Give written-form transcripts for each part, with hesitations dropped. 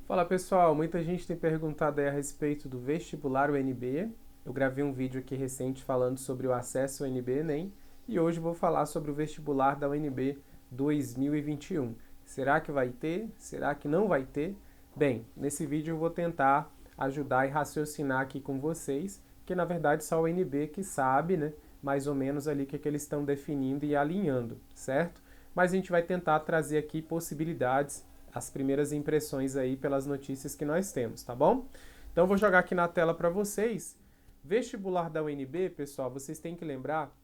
Fala pessoal, muita gente tem perguntado aí a respeito do vestibular UNB. Eu gravei um vídeo aqui recente falando sobre o acesso ao UNB Enem e hoje vou falar sobre o vestibular da UNB 2021. Será que vai ter? Será que não vai ter? Bem, nesse vídeo eu vou tentar ajudar e raciocinar aqui com vocês, que na verdade só o UNB que sabe, né, mais ou menos ali o que eles estão definindo e alinhando, certo? Mas a gente vai tentar trazer aqui possibilidades, as primeiras impressões aí pelas notícias que nós temos, tá bom? Então eu vou jogar aqui na tela para vocês. Vestibular da UNB, pessoal, vocês têm que lembrar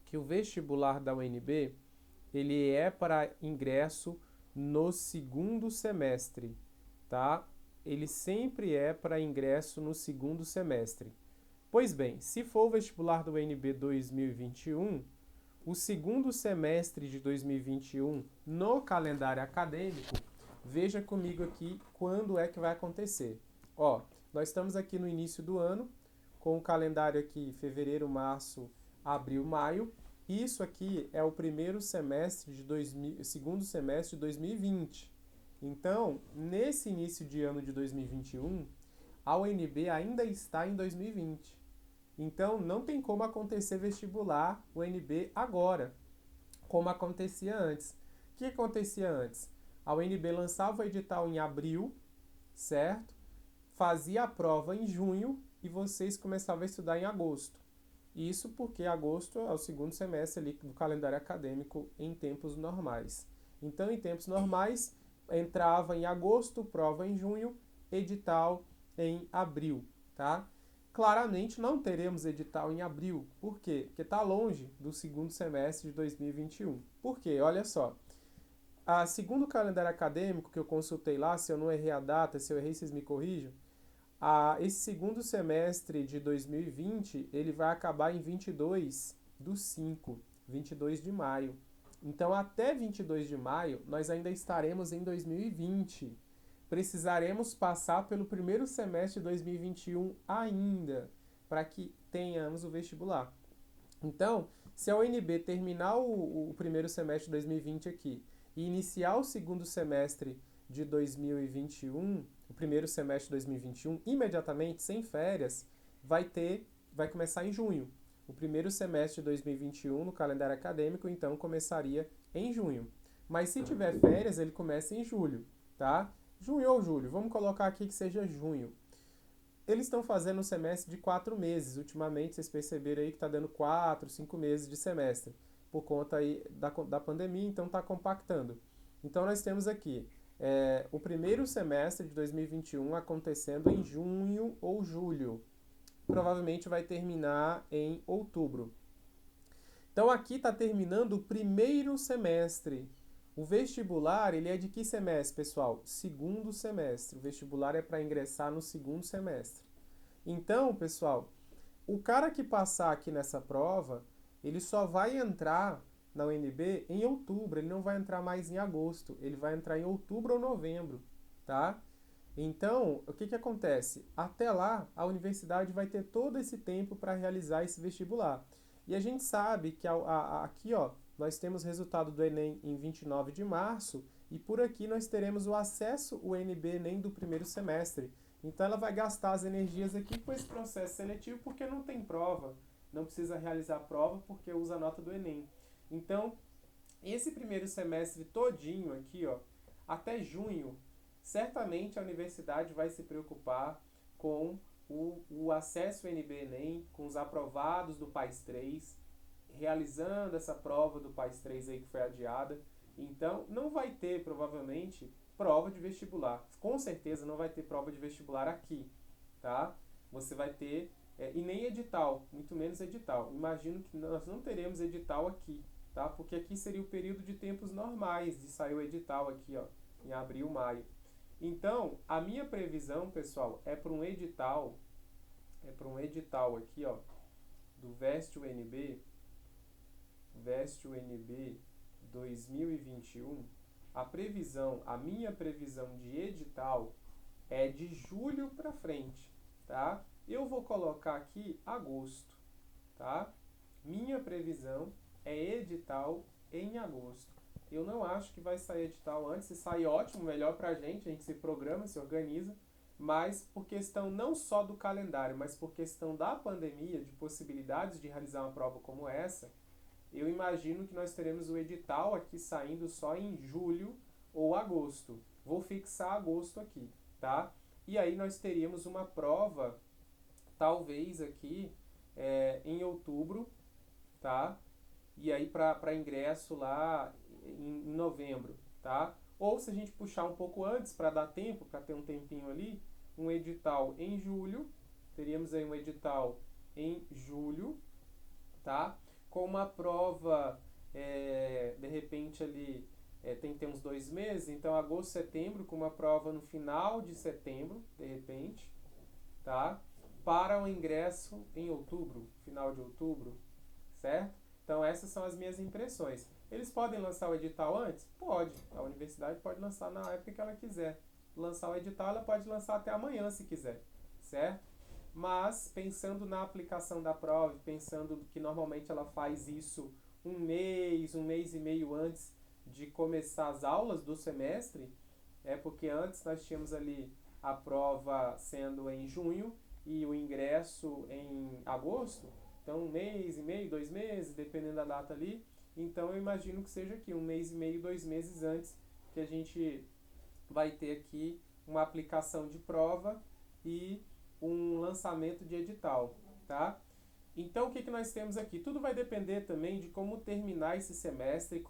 que o vestibular da UNB, ele é para ingresso no segundo semestre, tá? Ele sempre é para ingresso no segundo semestre. Pois bem, se for o vestibular do UNB 2021, o segundo semestre de 2021 no calendário acadêmico, veja comigo aqui quando é que vai acontecer. Ó, nós estamos aqui no início do ano, com o calendário aqui fevereiro, março, abril, maio. Isso aqui é o primeiro semestre de 2000, segundo semestre de 2020. Então, nesse início de ano de 2021, a UNB ainda está em 2020. Então, não tem como acontecer vestibular UNB agora, como acontecia antes. O que acontecia antes? A UNB lançava o edital em abril, certo? Fazia a prova em junho e vocês começavam a estudar em agosto. Isso porque agosto é o segundo semestre ali do calendário acadêmico em tempos normais. Então, em tempos normais, entrava em agosto, prova em junho, edital em abril, tá? Claramente não teremos edital em abril. Por quê? Porque está longe do segundo semestre de 2021. Por quê? Olha só. Segundo o calendário acadêmico que eu consultei lá, se eu não errei a data, se eu errei, vocês me corrijam. Esse segundo semestre de 2020, ele vai acabar em 22 do 5, 22 de maio. Então, até 22 de maio, nós ainda estaremos em 2020. Precisaremos passar pelo primeiro semestre de 2021 ainda, para que tenhamos o vestibular. Então, se a UNB terminar o primeiro semestre de 2020 aqui e iniciar o segundo semestre de 2021, o primeiro semestre de 2021, imediatamente, sem férias, vai começar em junho. O primeiro semestre de 2021 no calendário acadêmico, então, começaria em junho. Mas se tiver férias, ele começa em julho, tá? Junho ou julho, vamos colocar aqui que seja junho. Eles estão fazendo um semestre de 4 meses. Ultimamente, vocês perceberam aí que está dando 4, 5 meses de semestre, por conta aí da pandemia, então está compactando. Então, nós temos aqui o primeiro semestre de 2021 acontecendo em junho ou julho. Provavelmente vai terminar em outubro. Então, aqui está terminando o primeiro semestre. O vestibular, ele é de que semestre, pessoal? Segundo semestre. O vestibular é para ingressar no segundo semestre. Então, pessoal, o cara que passar aqui nessa prova, ele só vai entrar na UNB em outubro, ele não vai entrar mais em agosto, ele vai entrar em outubro ou novembro, tá? Então, o que que acontece? Até lá, a universidade vai ter todo esse tempo para realizar esse vestibular. E a gente sabe que aqui, ó, nós temos resultado do Enem em 29 de março e por aqui nós teremos o acesso ao UNB Enem do primeiro semestre. Então ela vai gastar as energias aqui com esse processo seletivo porque não tem prova, não precisa realizar prova porque usa a nota do Enem. Então, esse primeiro semestre todinho aqui, ó, até junho, certamente a universidade vai se preocupar com o acesso ao NB-ENEM, com os aprovados do PAS 3, realizando essa prova do PAS 3 aí que foi adiada. Então, não vai ter, provavelmente, prova de vestibular. Com certeza não vai ter prova de vestibular aqui, tá? Você vai ter, e nem edital, muito menos edital. Imagino que nós não teremos edital aqui, tá? Porque aqui seria o período de tempos normais de sair o edital aqui, ó, em abril, maio. Então, a minha previsão, pessoal, é para um edital aqui, ó, do Veste UNB, Veste UNB 2021. A minha previsão de edital é de julho para frente, tá? Eu vou colocar aqui agosto, tá? Minha previsão é edital em agosto. eu não acho que vai sair edital antes. Se sair, ótimo, melhor para a gente se programa, se organiza, mas por questão não só do calendário, mas por questão da pandemia, de possibilidades de realizar uma prova como essa, eu imagino que nós teremos o edital aqui saindo só em julho ou agosto. Vou fixar agosto aqui, tá? E aí nós teríamos uma prova, talvez aqui, em outubro, tá? E aí para ingresso lá em novembro, tá? Ou se a gente puxar um pouco antes para dar tempo, para ter um tempinho ali, um edital em julho, teríamos aí um edital em julho, tá? Com uma prova, de repente ali, tem que ter uns 2 meses, então agosto, setembro, com uma prova no final de setembro, de repente, tá? Para o ingresso em outubro, final de outubro, certo? Então essas são as minhas impressões. Eles podem lançar o edital antes? Pode. A universidade pode lançar na época que ela quiser. Lançar o edital, ela pode lançar até amanhã se quiser, certo? Mas pensando na aplicação da prova, pensando que normalmente ela faz isso um mês e meio antes de começar as aulas do semestre, porque antes nós tínhamos ali a prova sendo em junho e o ingresso em agosto, então um mês e meio, 2 meses, dependendo da data ali. Então eu imagino que seja aqui 1 mês e meio, 2 meses antes que a gente vai ter aqui uma aplicação de prova e um lançamento de edital, tá? Então, o que nós temos aqui? Tudo vai depender também de como terminar esse semestre,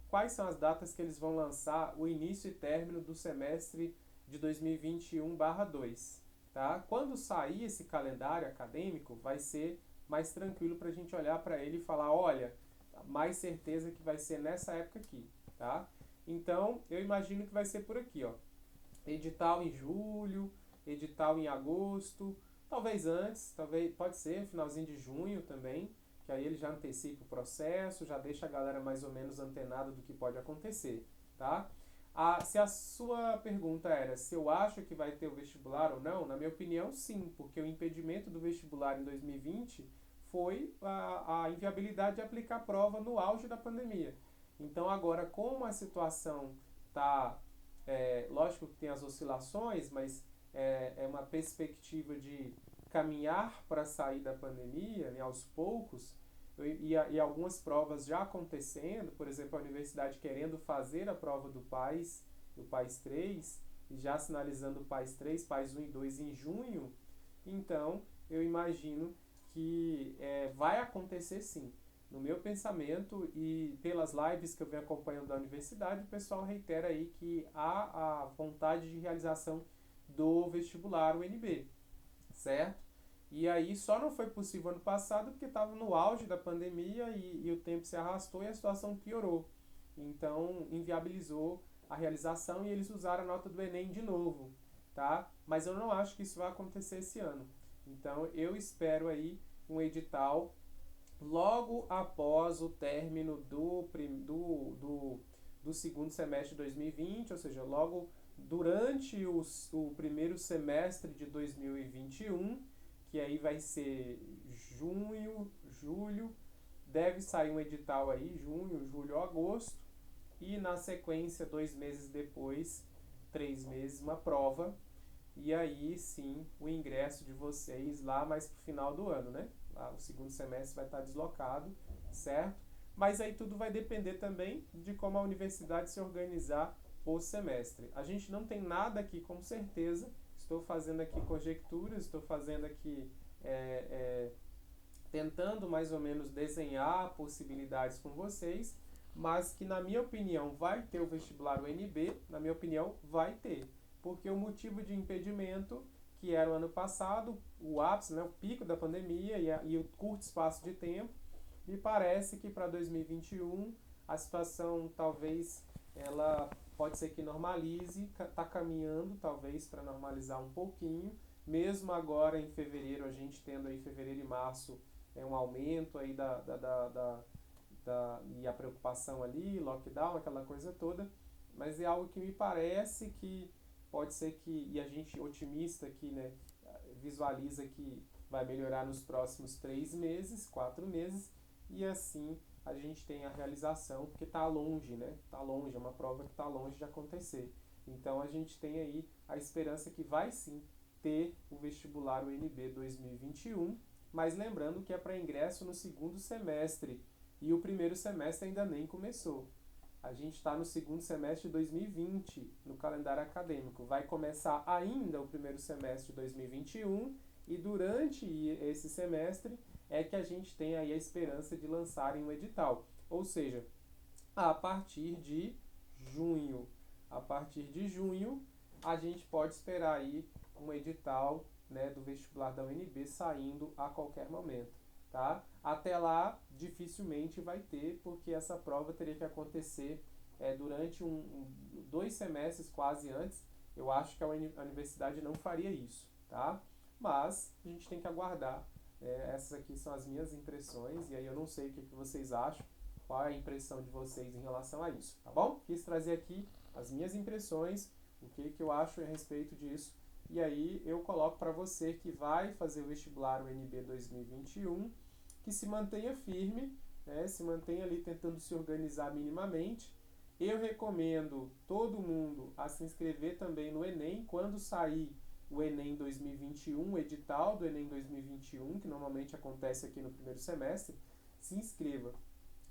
quais são as datas que eles vão lançar o início e término do semestre de 2021/2, tá? Quando sair esse calendário acadêmico, vai ser mais tranquilo para a gente olhar para ele e falar, olha, mais certeza que vai ser nessa época aqui, tá? Então, eu imagino que vai ser por aqui, ó. Edital em julho, edital em agosto, talvez antes, talvez pode ser finalzinho de junho também, que aí ele já antecipa o processo, já deixa a galera mais ou menos antenada do que pode acontecer, tá? Se a sua pergunta era se eu acho que vai ter o vestibular ou não, na minha opinião, sim, porque o impedimento do vestibular em 2020 foi a inviabilidade de aplicar a prova no auge da pandemia. Então agora, como a situação está, lógico que tem as oscilações, mas é uma perspectiva de caminhar para sair da pandemia, né, aos poucos, e algumas provas já acontecendo, por exemplo, a universidade querendo fazer a prova do PAS 3, e já sinalizando o PAS 3, PAS 1 e 2 em junho, então eu imagino que vai acontecer sim. No meu pensamento e pelas lives que eu venho acompanhando da universidade, o pessoal reitera aí que há a vontade de realização do vestibular UNB, certo? E aí só não foi possível ano passado porque estava no auge da pandemia e o tempo se arrastou e a situação piorou. Então inviabilizou a realização e eles usaram a nota do Enem de novo, tá? Mas eu não acho que isso vai acontecer esse ano. Então eu espero aí um edital logo após o término do segundo semestre de 2020, ou seja, logo durante o primeiro semestre de 2021, que aí vai ser junho, julho, deve sair um edital aí, junho, julho, agosto, e na sequência, 2 meses depois, 3 meses, uma prova, e aí sim o ingresso de vocês lá mais pro final do ano, né? Lá, o segundo semestre vai estar deslocado, certo? Mas aí tudo vai depender também de como a universidade se organizar o semestre. A gente não tem nada aqui com certeza, estou fazendo aqui conjecturas, estou fazendo aqui tentando mais ou menos desenhar possibilidades com vocês, mas que na minha opinião vai ter o vestibular UNB, na minha opinião vai ter, porque o motivo de impedimento, que era o ano passado, o ápice, né, o pico da pandemia e o curto espaço de tempo, me parece que para 2021 a situação talvez ela pode ser que normalize, está caminhando talvez para normalizar um pouquinho, mesmo agora em fevereiro, a gente tendo aí fevereiro e março um aumento aí e a preocupação ali, lockdown, aquela coisa toda, mas é algo que me parece que pode ser que, e a gente otimista aqui, né, visualiza que vai melhorar nos próximos 3 meses, 4 meses, e assim a gente tem a realização, porque está longe, né? Está longe, é uma prova que está longe de acontecer. Então a gente tem aí a esperança que vai sim ter o vestibular UNB 2021, mas lembrando que é para ingresso no segundo semestre e o primeiro semestre ainda nem começou. A gente está no segundo semestre de 2020 no calendário acadêmico. Vai começar ainda o primeiro semestre de 2021 e durante esse semestre é que a gente tem aí a esperança de lançarem um edital. Ou seja, a partir de junho. A partir de junho, a gente pode esperar aí um edital, né, do vestibular da UNB saindo a qualquer momento. Tá? Até lá, dificilmente vai ter, porque essa prova teria que acontecer durante 2 semestres quase antes. Eu acho que a universidade não faria isso, tá? Mas a gente tem que aguardar. Essas aqui são as minhas impressões, e aí eu não sei o que vocês acham, qual é a impressão de vocês em relação a isso, tá bom? Quis trazer aqui as minhas impressões, o que eu acho a respeito disso, e aí eu coloco para você que vai fazer o vestibular UNB 2021, que se mantenha firme, né, se mantenha ali tentando se organizar minimamente. Eu recomendo todo mundo a se inscrever também no Enem, quando sair o Enem 2021, o edital do Enem 2021, que normalmente acontece aqui no primeiro semestre, se inscreva.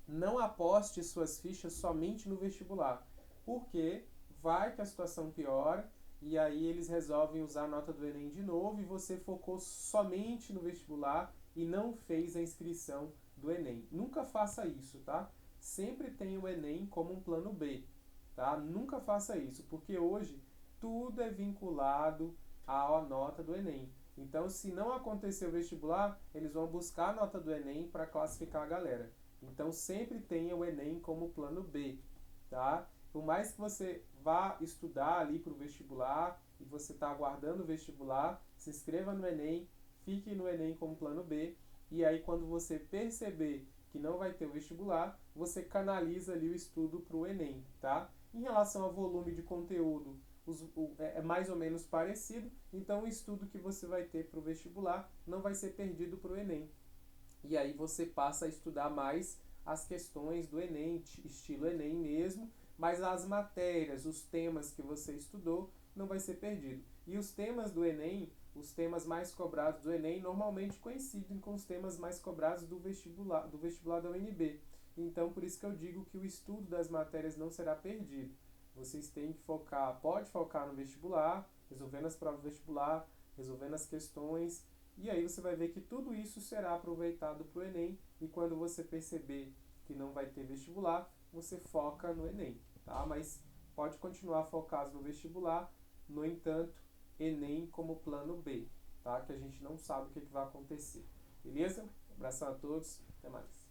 Não aposte suas fichas somente no vestibular, porque vai que a situação piora e aí eles resolvem usar a nota do Enem de novo e você focou somente no vestibular e não fez a inscrição do Enem. Nunca faça isso, tá? Sempre tenha o Enem como um plano B, tá? Nunca faça isso, porque hoje tudo é vinculado à nota do Enem. Então, se não acontecer o vestibular, eles vão buscar a nota do Enem para classificar a galera. Então, sempre tenha o Enem como plano B, tá? Por mais que você vá estudar ali para o vestibular e você está aguardando o vestibular, se inscreva no Enem, fique no Enem como plano B, e aí quando você perceber que não vai ter o vestibular, você canaliza ali o estudo para o Enem, tá? Em relação ao volume de conteúdo, é mais ou menos parecido, então o estudo que você vai ter para o vestibular não vai ser perdido para o Enem. E aí você passa a estudar mais as questões do Enem, estilo Enem mesmo, mas as matérias, os temas que você estudou, não vai ser perdido. E os temas do Enem, os temas mais cobrados do Enem, normalmente coincidem com os temas mais cobrados do vestibular da UNB. Então, por isso que eu digo que o estudo das matérias não será perdido. Vocês têm que focar, pode focar no vestibular, resolvendo as provas do vestibular, resolvendo as questões, e aí você vai ver que tudo isso será aproveitado para o Enem, e quando você perceber que não vai ter vestibular, você foca no Enem, tá? Mas pode continuar focado no vestibular, no entanto, Enem como plano B, tá? Que a gente não sabe o que vai acontecer. Beleza? Abração a todos, até mais.